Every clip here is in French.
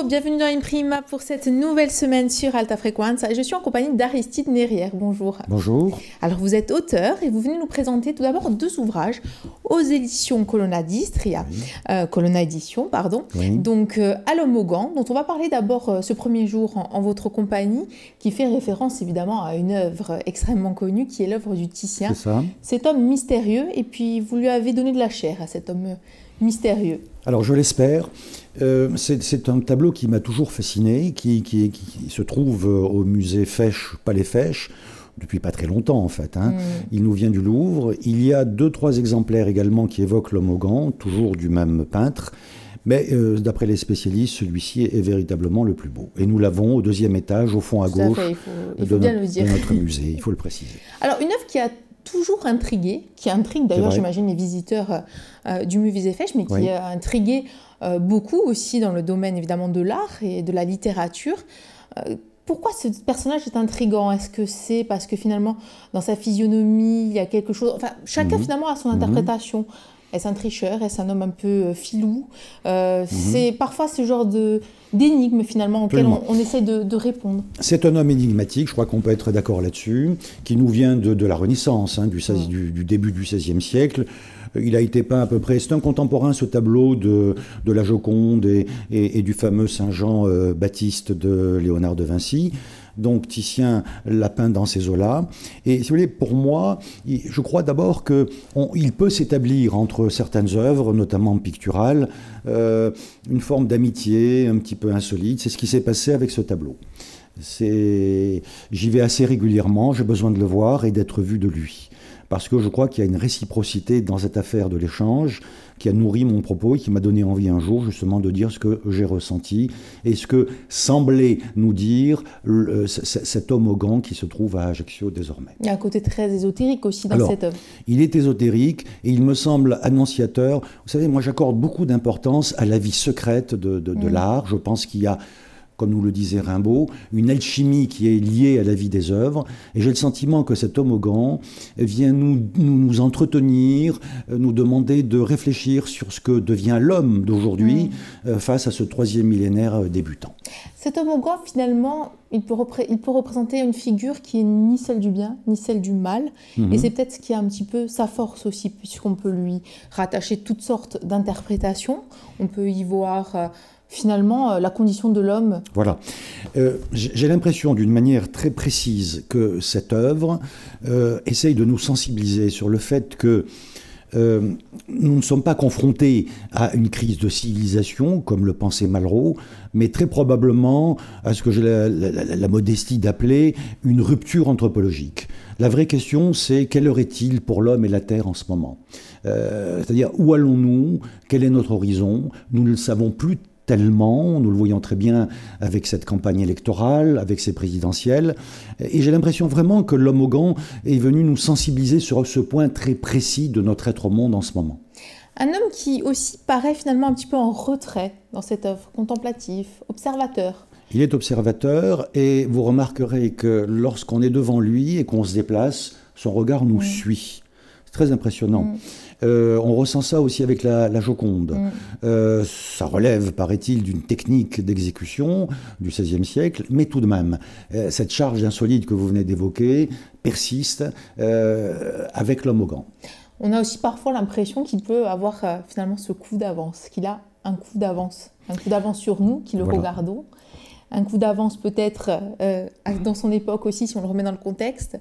Bienvenue dans Imprima pour cette nouvelle semaine sur Alta Frequenza. Je suis en compagnie d'Aristide Nérière. Bonjour. Bonjour. Alors vous êtes auteur et vous venez nous présenter tout d'abord deux ouvrages aux éditions Colonna d'Istria, Colonna Édition, pardon. Oui. Donc À l'homme au gant, dont on va parler d'abord ce premier jour en votre compagnie, qui fait référence évidemment à une œuvre extrêmement connue qui est l'œuvre du Titien. C'est ça. Cet homme mystérieux, et puis vous lui avez donné de la chair à cet homme mystérieux. Alors je l'espère. C'est un tableau qui m'a toujours fasciné, qui se trouve au musée Fesch, Palais Fesch, depuis pas très longtemps en fait. Il nous vient du Louvre. Il y a 2-3 exemplaires également qui évoquent l'homme au gant, toujours du même peintre. Mais d'après les spécialistes, celui-ci est véritablement le plus beau. Et nous l'avons au 2e étage, au fond à gauche de notre musée, il faut le préciser. Alors une œuvre qui a toujours intrigué, qui intrigue d'ailleurs j'imagine les visiteurs du musée Fesch, mais qui a intrigué beaucoup aussi dans le domaine évidemment de l'art et de la littérature. Pourquoi ce personnage est intriguant? Est-ce que c'est parce que finalement dans sa physionomie il y a quelque chose... Enfin chacun finalement a son interprétation. Est-ce un tricheur? Est-ce un homme un peu filou? C'est parfois ce genre d'énigme finalement auquel on essaie de répondre. C'est un homme énigmatique, je crois qu'on peut être d'accord là-dessus, qui nous vient de la Renaissance, du début du XVIe siècle. Il a été peint à peu près, c'est un contemporain ce tableau de la Joconde et du fameux Saint Jean Baptiste de Léonard de Vinci. Donc Titien l'a peint dans ces eaux-là. Et si vous voulez, pour moi, je crois d'abord qu'il peut s'établir entre certaines œuvres, notamment picturales, une forme d'amitié un petit peu insolite. C'est ce qui s'est passé avec ce tableau. J'y vais assez régulièrement, j'ai besoin de le voir et d'être vu de lui. Parce que je crois qu'il y a une réciprocité dans cette affaire de l'échange qui a nourri mon propos et qui m'a donné envie un jour justement de dire ce que j'ai ressenti et ce que semblait nous dire cet homme au gant qui se trouve à Ajaccio désormais. Il y a un côté très ésotérique aussi dans cette œuvre. Il est ésotérique et il me semble annonciateur. Vous savez, moi j'accorde beaucoup d'importance à la vie secrète de l'art. Je pense qu'il y a, comme nous le disait Rimbaud, une alchimie qui est liée à la vie des œuvres. Et j'ai le sentiment que cet homme au gant vient nous entretenir, nous demander de réfléchir sur ce que devient l'homme d'aujourd'hui face à ce 3e millénaire débutant. Cet homme au gant, finalement, il peut représenter une figure qui est ni celle du bien, ni celle du mal. Et c'est peut-être ce qui est un petit peu sa force aussi, puisqu'on peut lui rattacher toutes sortes d'interprétations. On peut y voir... finalement, la condition de l'homme. Voilà. J'ai l'impression, d'une manière très précise, que cette œuvre essaye de nous sensibiliser sur le fait que nous ne sommes pas confrontés à une crise de civilisation, comme le pensait Malraux, mais très probablement à ce que j'ai la modestie d'appeler une rupture anthropologique. La vraie question, c'est quelle heure est-il pour l'homme et la Terre en ce moment? C'est-à-dire, où allons-nous? Quel est notre horizon? Nous ne le savons plus tellement, nous le voyons très bien avec cette campagne électorale, avec ces présidentielles, et j'ai l'impression vraiment que l'homme au gant est venu nous sensibiliser sur ce point très précis de notre être au monde en ce moment. Un homme qui aussi paraît finalement un petit peu en retrait dans cette œuvre, contemplatif, observateur. Il est observateur et vous remarquerez que lorsqu'on est devant lui et qu'on se déplace, son regard nous suit. C'est très impressionnant. On ressent ça aussi avec la Joconde. Ça relève, paraît-il, d'une technique d'exécution du XVIe siècle, mais tout de même, cette charge insolite que vous venez d'évoquer persiste avec l'homme au gant. On a aussi parfois l'impression qu'il peut avoir finalement ce coup d'avance, qu'il a un coup d'avance sur nous, qui le regardons, un coup d'avance peut-être dans son époque aussi, si on le remet dans le contexte.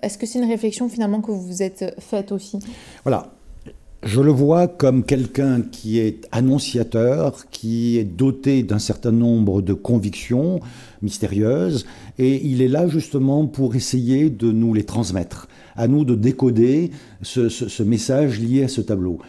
Est-ce que c'est une réflexion finalement que vous vous êtes faite aussi? Voilà. Je le vois comme quelqu'un qui est annonciateur, qui est doté d'un certain nombre de convictions mystérieuses, et il est là justement pour essayer de nous les transmettre, à nous de décoder ce message lié à ce tableau.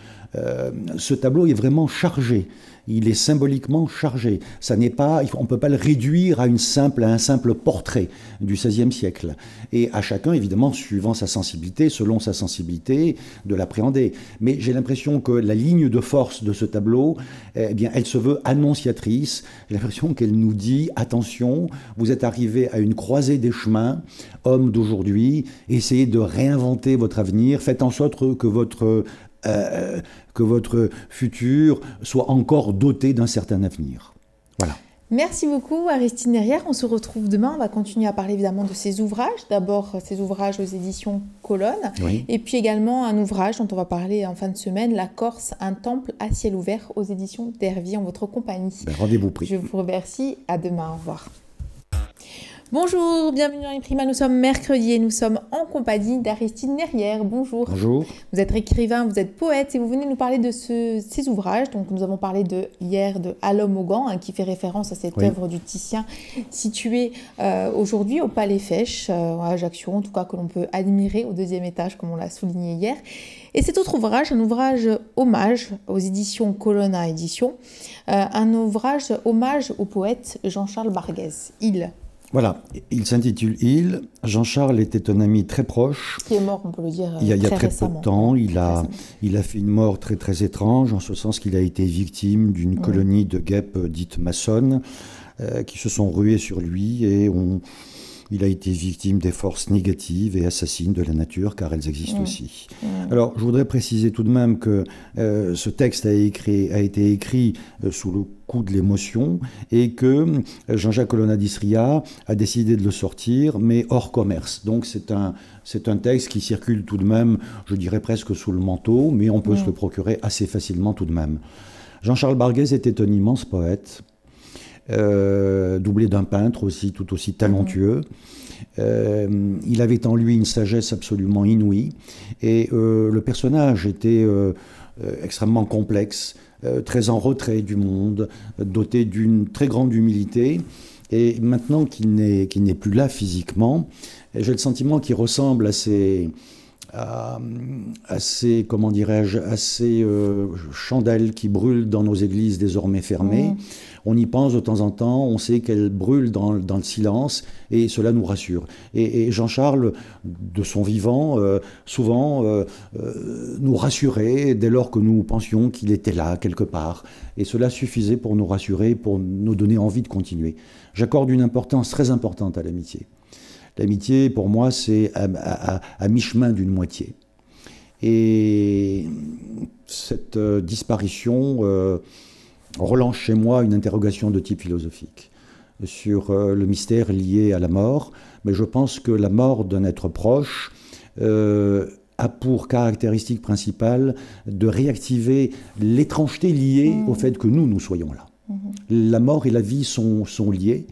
Ce tableau est vraiment chargé. Il est symboliquement chargé. Ça n'est pas, on ne peut pas le réduire à un simple portrait du XVIe siècle. Et à chacun, évidemment, suivant sa sensibilité, selon sa sensibilité, de l'appréhender. Mais j'ai l'impression que la ligne de force de ce tableau, eh bien, elle se veut annonciatrice. J'ai l'impression qu'elle nous dit, attention, vous êtes arrivé à une croisée des chemins, hommes d'aujourd'hui, essayez de réinventer votre avenir, faites en sorte que votre futur soit encore doté d'un certain avenir. Voilà. Merci beaucoup Aristide Nerrière. On se retrouve demain. On va continuer à parler évidemment de ses ouvrages. D'abord ses ouvrages aux éditions Colonne. Oui. Et puis également un ouvrage dont on va parler en fin de semaine, La Corse, un temple à ciel ouvert aux éditions d'Herviers en votre compagnie. Rendez-vous pris. Je vous remercie. À demain. Au revoir. Bonjour, bienvenue dans Imprima. Nous sommes mercredi et nous sommes en compagnie d'Aristide Nerrière. Bonjour. Bonjour. Vous êtes écrivain, vous êtes poète et vous venez nous parler de ces ouvrages. Donc nous avons parlé hier de À l'homme aux gants, qui fait référence à cette œuvre du Titien située aujourd'hui au Palais Fèche, à Ajaccio, en tout cas que l'on peut admirer au 2e étage comme on l'a souligné hier. Et cet autre ouvrage, un ouvrage hommage aux éditions Colonna Éditions, un ouvrage hommage au poète Jean-Charles Barguès, Il. Voilà, il s'intitule Il. Jean-Charles était un ami très proche. Qui est mort, on peut le dire, il y a très récemment. peu de temps. Il a fait une mort très très étrange, en ce sens qu'il a été victime d'une colonie de guêpes dites maçonnes qui se sont ruées sur lui et il a été victime des forces négatives et assassines de la nature, car elles existent aussi. Alors, je voudrais préciser tout de même que ce texte a été écrit sous le coup de l'émotion et que Jean-Jacques Colonna d'Istria a décidé de le sortir, mais hors commerce. Donc, c'est un texte qui circule tout de même, je dirais presque sous le manteau, mais on peut se le procurer assez facilement tout de même. Jean-Charles Barguès était un immense poète. Doublé d'un peintre aussi, tout aussi talentueux. Il avait en lui une sagesse absolument inouïe et le personnage était extrêmement complexe, très en retrait du monde, doté d'une très grande humilité. Et maintenant qu'il n'est plus là physiquement, j'ai le sentiment qu'il ressemble à ces comment dirais-je, à ces chandelles qui brûlent dans nos églises désormais fermées. On y pense de temps en temps, on sait qu'elles brûlent dans le silence et cela nous rassure. Et Jean-Charles, de son vivant, souvent nous rassurait dès lors que nous pensions qu'il était là, quelque part. Et cela suffisait pour nous rassurer, pour nous donner envie de continuer. J'accorde une importance très importante à l'amitié. L'amitié, pour moi, c'est à mi-chemin d'une moitié. Et cette disparition relance chez moi une interrogation de type philosophique sur le mystère lié à la mort. Mais je pense que la mort d'un être proche a pour caractéristique principale de réactiver l'étrangeté liée au fait que nous soyons là. La mort et la vie sont liées,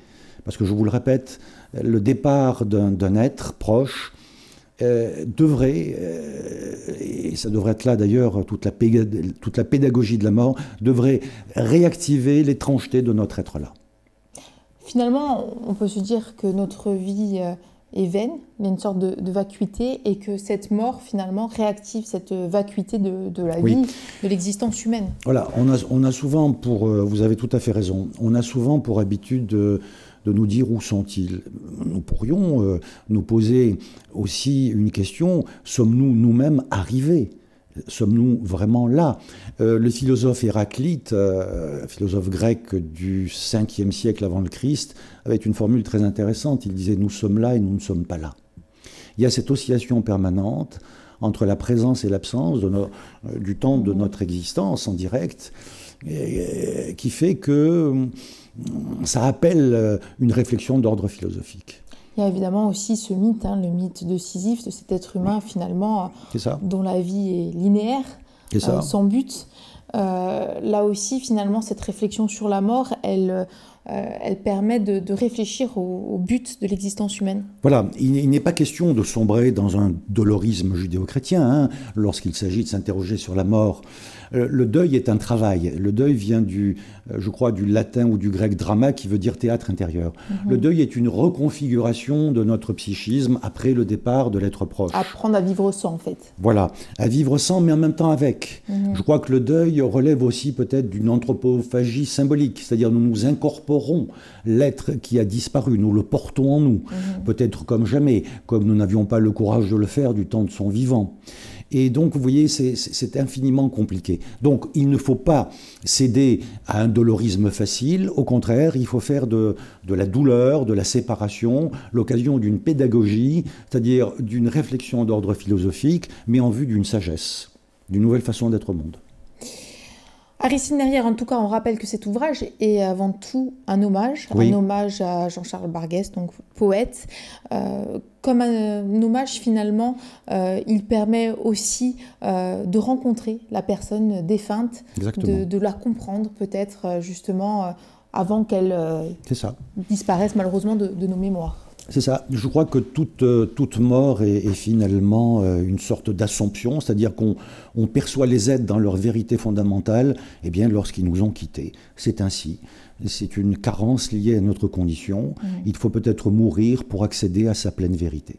parce que je vous le répète, le départ d'un être proche devrait, et ça devrait être là d'ailleurs, toute la pédagogie de la mort, devrait réactiver l'étrangeté de notre être là. Finalement, on peut se dire que notre vie est vaine, il y a une sorte de vacuité, et que cette mort finalement réactive cette vacuité de la vie, de l'existence humaine. Voilà, on a souvent vous avez tout à fait raison, on a souvent pour habitude de nous dire où sont-ils. Nous pourrions nous poser aussi une question, sommes-nous nous-mêmes arrivés ? Sommes-nous vraiment là ? Le philosophe Héraclite, philosophe grec du 5e siècle avant le Christ, avait une formule très intéressante. Il disait « nous sommes là et nous ne sommes pas là ». Il y a cette oscillation permanente entre la présence et l'absence du temps de notre existence en direct, qui fait que ça appelle une réflexion d'ordre philosophique. Il y a évidemment aussi ce mythe, le mythe de Sisyphe, de cet être humain finalement dont la vie est linéaire, sans but. Là aussi, finalement, cette réflexion sur la mort, elle permet de réfléchir au but de l'existence humaine. Voilà, il n'est pas question de sombrer dans un dolorisme judéo-chrétien lorsqu'il s'agit de s'interroger sur la mort. Le deuil est un travail. Le deuil vient je crois, du latin ou du grec drama, qui veut dire théâtre intérieur. Le deuil est une reconfiguration de notre psychisme après le départ de l'être proche. Apprendre à vivre sans, en fait. Voilà, à vivre sans, mais en même temps avec. Je crois que le deuil relève aussi peut-être d'une anthropophagie symbolique, c'est-à-dire nous nous incorporons l'être qui a disparu, nous le portons en nous, peut-être comme jamais, comme nous n'avions pas le courage de le faire du temps de son vivant. Et donc, vous voyez, c'est infiniment compliqué. Donc, il ne faut pas céder à un dolorisme facile. Au contraire, il faut faire de la douleur, de la séparation, l'occasion d'une pédagogie, c'est-à-dire d'une réflexion d'ordre philosophique, mais en vue d'une sagesse, d'une nouvelle façon d'être au monde. Aristide Nerrière, en tout cas, on rappelle que cet ouvrage est avant tout un hommage à Jean-Charles Barguès, donc poète. Comme un hommage, finalement, il permet aussi de rencontrer la personne défunte, de la comprendre peut-être justement avant qu'elle disparaisse malheureusement de nos mémoires. C'est ça. Je crois que toute mort est finalement une sorte d'assomption, c'est-à-dire qu'on perçoit les êtres dans leur vérité fondamentale, lorsqu'ils nous ont quittés. C'est ainsi. C'est une carence liée à notre condition. Il faut peut-être mourir pour accéder à sa pleine vérité.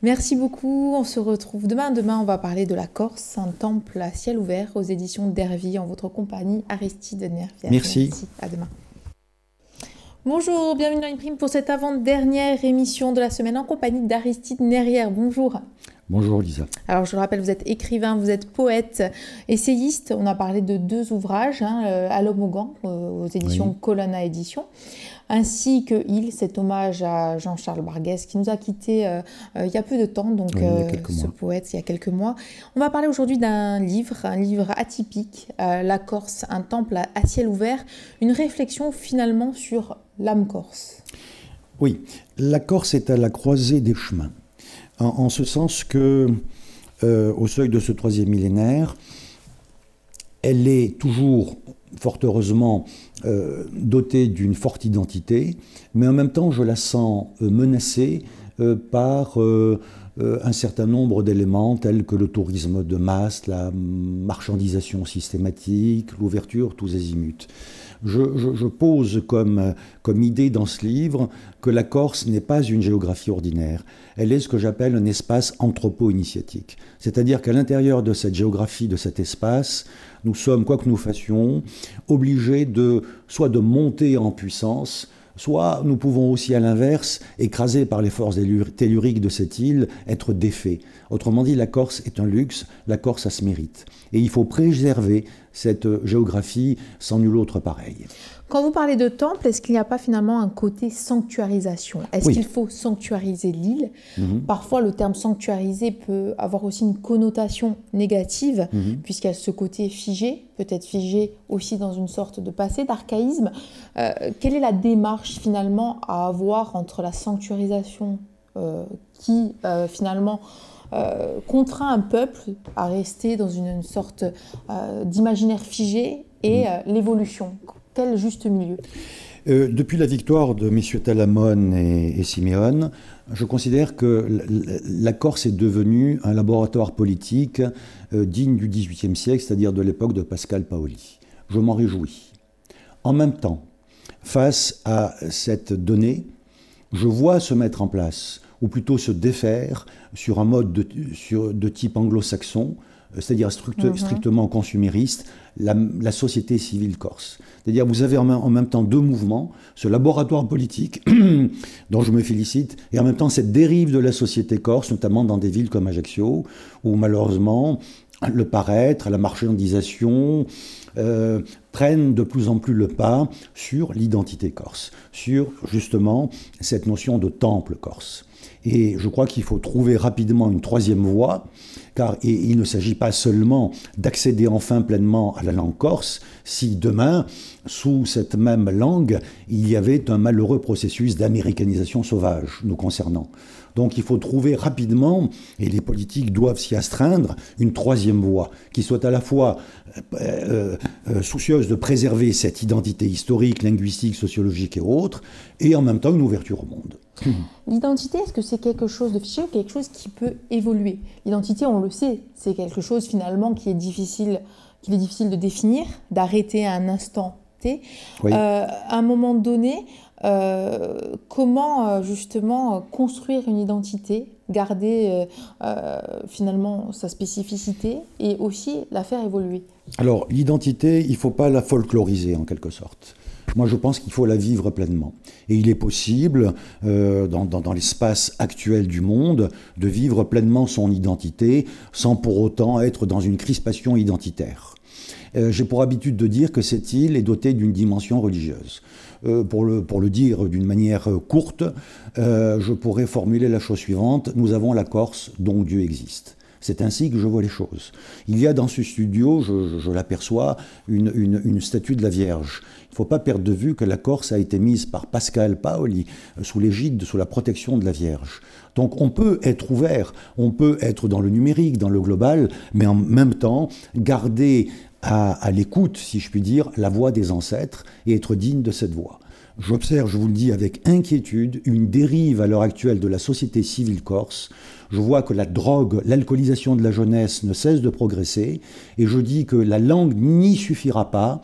Merci beaucoup. On se retrouve demain. Demain, on va parler de la Corse, un temple à ciel ouvert aux éditions d'Hervy, en votre compagnie, Aristide Nerrière. Merci. À demain. Bonjour, bienvenue dans Imprime pour cette avant-dernière émission de la semaine en compagnie d'Aristide Nerrière. Bonjour. Bonjour Lisa. Alors je le rappelle, vous êtes écrivain, vous êtes poète, essayiste. On a parlé de 2 ouvrages, À l'homme au gant, aux éditions Colonna Éditions, ainsi que cet hommage à Jean-Charles Barguès qui nous a quittés il y a peu de temps, donc ce poète il y a quelques mois. On va parler aujourd'hui d'un livre, un livre atypique, La Corse, un temple à ciel ouvert, une réflexion finalement sur l'âme corse. Oui, la Corse est à la croisée des chemins. En ce sens que, au seuil de ce 3e millénaire, elle est toujours, fort heureusement, dotée d'une forte identité, mais en même temps, je la sens menacée par un certain nombre d'éléments tels que le tourisme de masse, la marchandisation systématique, l'ouverture tous azimuts. Je pose comme idée dans ce livre que la Corse n'est pas une géographie ordinaire. Elle est ce que j'appelle un espace anthropo-initiatique. C'est-à-dire qu'à l'intérieur de cette géographie, de cet espace, nous sommes, quoi que nous fassions, obligés soit de monter en puissance, soit nous pouvons aussi, à l'inverse, écrasés par les forces telluriques de cette île, être défaits. Autrement dit, la Corse est un luxe, la Corse a ce mérite. Et il faut préserver cette géographie sans nul autre pareil. Quand vous parlez de temple, est-ce qu'il n'y a pas finalement un côté sanctuarisation? Est-ce qu'il faut sanctuariser l'île? Parfois, le terme sanctuariser peut avoir aussi une connotation négative, puisqu'il y a ce côté figé, peut-être figé aussi dans une sorte de passé, d'archaïsme. Quelle est la démarche finalement à avoir entre la sanctuarisation qui finalement contraint un peuple à rester dans une sorte d'imaginaire figé et l'évolution? Quel juste milieu? Depuis la victoire de messieurs Talamone et Siméon, je considère que la Corse est devenue un laboratoire politique digne du XVIIIe siècle, c'est-à-dire de l'époque de Pascal Paoli. Je m'en réjouis. En même temps, face à cette donnée, je vois se mettre en place, ou plutôt se défaire, sur un mode de type anglo-saxon, c'est-à-dire strictement consumériste, la société civile corse. C'est-à-dire vous avez en même temps 2 mouvements, ce laboratoire politique dont je me félicite, et en même temps cette dérive de la société corse, notamment dans des villes comme Ajaccio, où malheureusement le paraître, la marchandisation prennent de plus en plus le pas sur l'identité corse, sur justement cette notion de temple corse. Et je crois qu'il faut trouver rapidement une 3e voie, car il ne s'agit pas seulement d'accéder enfin pleinement à la langue corse, si demain, sous cette même langue, il y avait un malheureux processus d'américanisation sauvage nous concernant. Donc il faut trouver rapidement, et les politiques doivent s'y astreindre, une 3e voie qui soit à la fois soucieuse de préserver cette identité historique, linguistique, sociologique et autres, et en même temps une ouverture au monde. L'identité, est-ce que c'est quelque chose de figé ou quelque chose qui peut évoluer? L'identité, on le sait, c'est quelque chose finalement qu'il est difficile de définir, d'arrêter à un instant T. Oui. À un moment donné, comment justement construire une identité, garder finalement sa spécificité et aussi la faire évoluer? Alors l'identité, il ne faut pas la folkloriser en quelque sorte. Moi, je pense qu'il faut la vivre pleinement. Et il est possible, dans l'espace actuel du monde, de vivre pleinement son identité sans pour autant être dans une crispation identitaire. J'ai pour habitude de dire que cette île est dotée d'une dimension religieuse. Pour le dire d'une manière courte, je pourrais formuler la chose suivante. Nous avons la Corse dont Dieu existe. C'est ainsi que je vois les choses. Il y a dans ce studio, je l'aperçois, une statue de la Vierge. Il ne faut pas perdre de vue que la Corse a été mise par Pascal Paoli sous l'égide, sous la protection de la Vierge. Donc on peut être ouvert, on peut être dans le numérique, dans le global, mais en même temps garder à l'écoute, si je puis dire, la voix des ancêtres et être digne de cette voix. J'observe, je vous le dis avec inquiétude, une dérive à l'heure actuelle de la société civile corse. Je vois que la drogue, l'alcoolisation de la jeunesse ne cesse de progresser et je dis que la langue n'y suffira pas.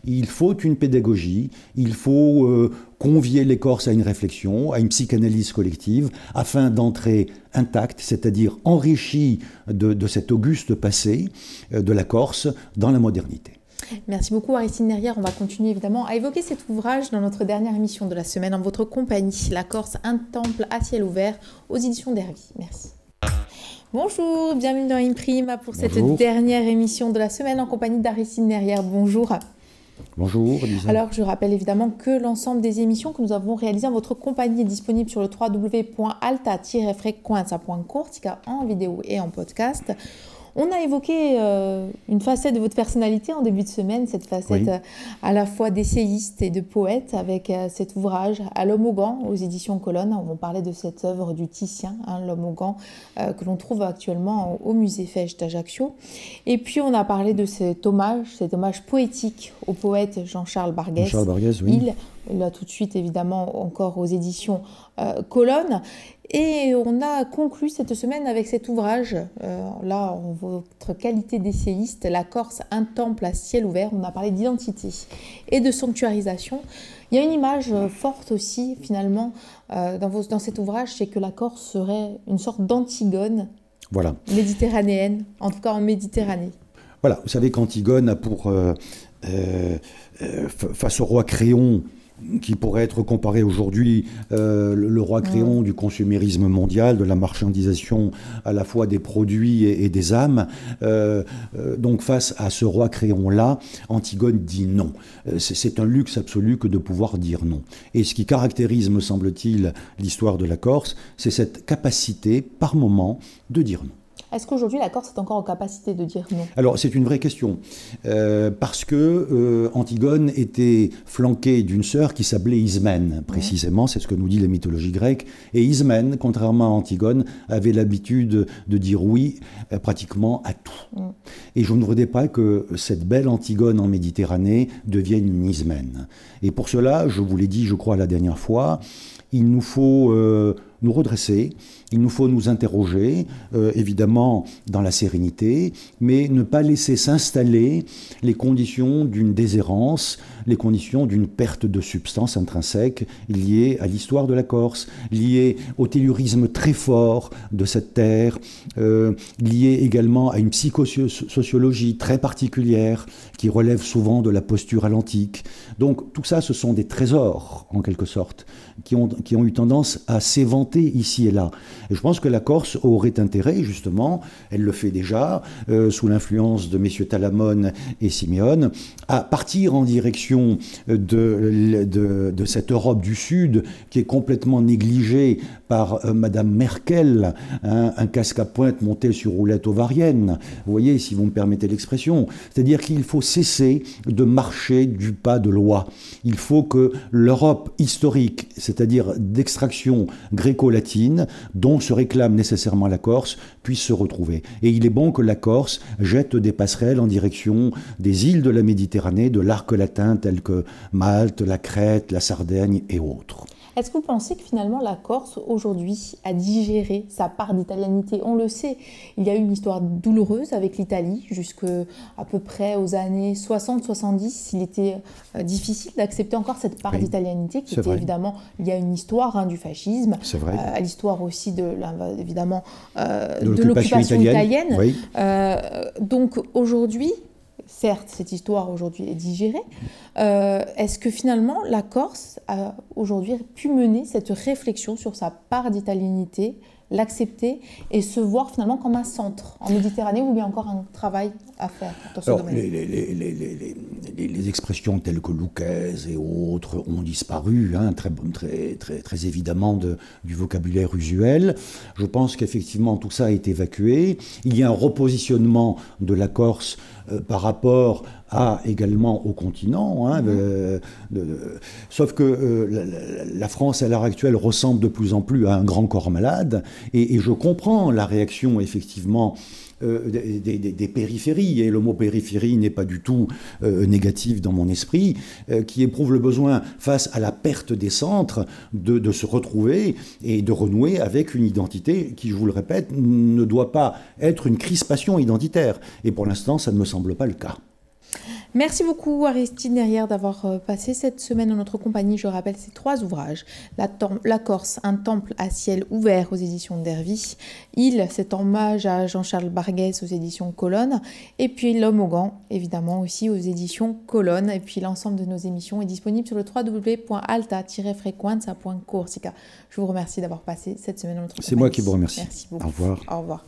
Il faut une pédagogie, il faut convier les Corses à une réflexion, à une psychanalyse collective, afin d'entrer intact, c'est-à-dire enrichi de cet auguste passé de la Corse dans la modernité. Merci beaucoup Aristide Nerrière. On va continuer évidemment à évoquer cet ouvrage dans notre dernière émission de la semaine en votre compagnie, La Corse, un temple à ciel ouvert, aux éditions d'Hervy. Merci. Bonjour, bienvenue dans Imprime pour cette dernière émission de la semaine en compagnie d'Aristide Nerrière. Bonjour. Bonjour, Lisa. Alors, je rappelle évidemment que l'ensemble des émissions que nous avons réalisées en votre compagnie est disponible sur le www.alta-frequenza.court, en vidéo et en podcast. On a évoqué une facette de votre personnalité en début de semaine, cette facette à la fois d'essayiste et de poète, avec cet ouvrage « À l'homme au gant » aux éditions Colonne. On va parler de cette œuvre du Titien, l'homme au gant, que l'on trouve actuellement au musée Fesch d'Ajaccio. Et puis on a parlé de cet hommage poétique au poète Jean-Charles Barguès. Jean-Charles Barguès, oui. Il a tout de suite évidemment encore aux éditions Colonne. Et on a conclu cette semaine avec cet ouvrage, là en votre qualité d'essayiste, La Corse, un temple à ciel ouvert. On a parlé d'identité et de sanctuarisation. Il y a une image forte aussi finalement dans cet ouvrage, c'est que la Corse serait une sorte d'Antigone méditerranéenne, en tout cas en Méditerranée. Voilà, vous savez qu'Antigone a pour, face au roi Créon, qui pourrait être comparé aujourd'hui, le roi Créon du consumérisme mondial, de la marchandisation à la fois des produits et des âmes. Donc face à ce roi Créon-là, Antigone dit non. C'est un luxe absolu que de pouvoir dire non. Et ce qui caractérise, me semble-t-il, l'histoire de la Corse, c'est cette capacité, par moment, de dire non. Est-ce qu'aujourd'hui la Corse est encore en capacité de dire non? Alors c'est une vraie question, parce que Antigone était flanquée d'une sœur qui s'appelait Ismène, précisément, c'est ce que nous dit la mythologie grecque, et Ismène, contrairement à Antigone, avait l'habitude de dire oui pratiquement à tout. Et je ne voudrais pas que cette belle Antigone en Méditerranée devienne une Ismène. Et pour cela, je vous l'ai dit, je crois, la dernière fois, il nous faut nous redresser, il nous faut nous interroger, évidemment dans la sérénité, mais ne pas laisser s'installer les conditions d'une déshérence, les conditions d'une perte de substance intrinsèque liée à l'histoire de la Corse, liée au tellurisme très fort de cette terre, liée également à une psychosociologie très particulière qui relève souvent de la posture à l'antique. Donc tout ça, ce sont des trésors, en quelque sorte, qui ont eu tendance à s'éventer ici et là. Et je pense que la Corse aurait intérêt, justement, elle le fait déjà, sous l'influence de messieurs Talamone et Simeone, à partir en direction de cette Europe du Sud qui est complètement négligée par Madame Merkel, un casque à pointe monté sur roulette ovarienne, vous voyez, si vous me permettez l'expression. C'est-à-dire qu'il faut cesser de marcher du pas de loi. Il faut que l'Europe historique, c'est-à-dire d'extraction gréco-latine, dont se réclame nécessairement la Corse, puisse se retrouver. Et il est bon que la Corse jette des passerelles en direction des îles de la Méditerranée, de l'arc latin, tels que Malte, la Crète, la Sardaigne et autres. Est-ce que vous pensez que finalement la Corse aujourd'hui a digéré sa part d'italianité? On le sait, il y a eu une histoire douloureuse avec l'Italie jusqu'à peu près aux années 60-70. Il était difficile d'accepter encore cette part d'italianité qui était évidemment, il y a une histoire du fascisme, à l'histoire aussi de l'occupation italienne. Oui. Donc aujourd'hui, certes, cette histoire aujourd'hui est digérée. Est-ce que finalement la Corse a aujourd'hui pu mener cette réflexion sur sa part d'italianité, l'accepter et se voir finalement comme un centre en Méditerranée où il y a encore un travail à faire dans ce domaine? les expressions telles que Lucchese et autres ont disparu, hein, très évidemment du vocabulaire usuel. Je pense qu'effectivement tout ça a été évacué. Il y a un repositionnement de la Corse par rapport également au continent. Hein, sauf que la France, à l'heure actuelle, ressemble de plus en plus à un grand corps malade. Et je comprends la réaction, effectivement, des périphéries, et le mot périphérie n'est pas du tout négatif dans mon esprit, qui éprouvent le besoin, face à la perte des centres, de se retrouver et de renouer avec une identité qui, je vous le répète, ne doit pas être une crispation identitaire. Et pour l'instant, ça ne me semble pas le cas. Merci beaucoup Aristide Derrière d'avoir passé cette semaine en notre compagnie. Je rappelle ces 3 ouvrages. La Corse, un temple à ciel ouvert aux éditions d'Hervy. Il, cet hommage à Jean-Charles Barguès aux éditions Colonne. Et puis L'Homme au gant, évidemment aussi aux éditions Colonne. Et puis l'ensemble de nos émissions est disponible sur le www.alta-frequenza.corsica. Je vous remercie d'avoir passé cette semaine en notre compagnie. C'est moi qui vous remercie. Merci beaucoup. Au revoir. Au revoir.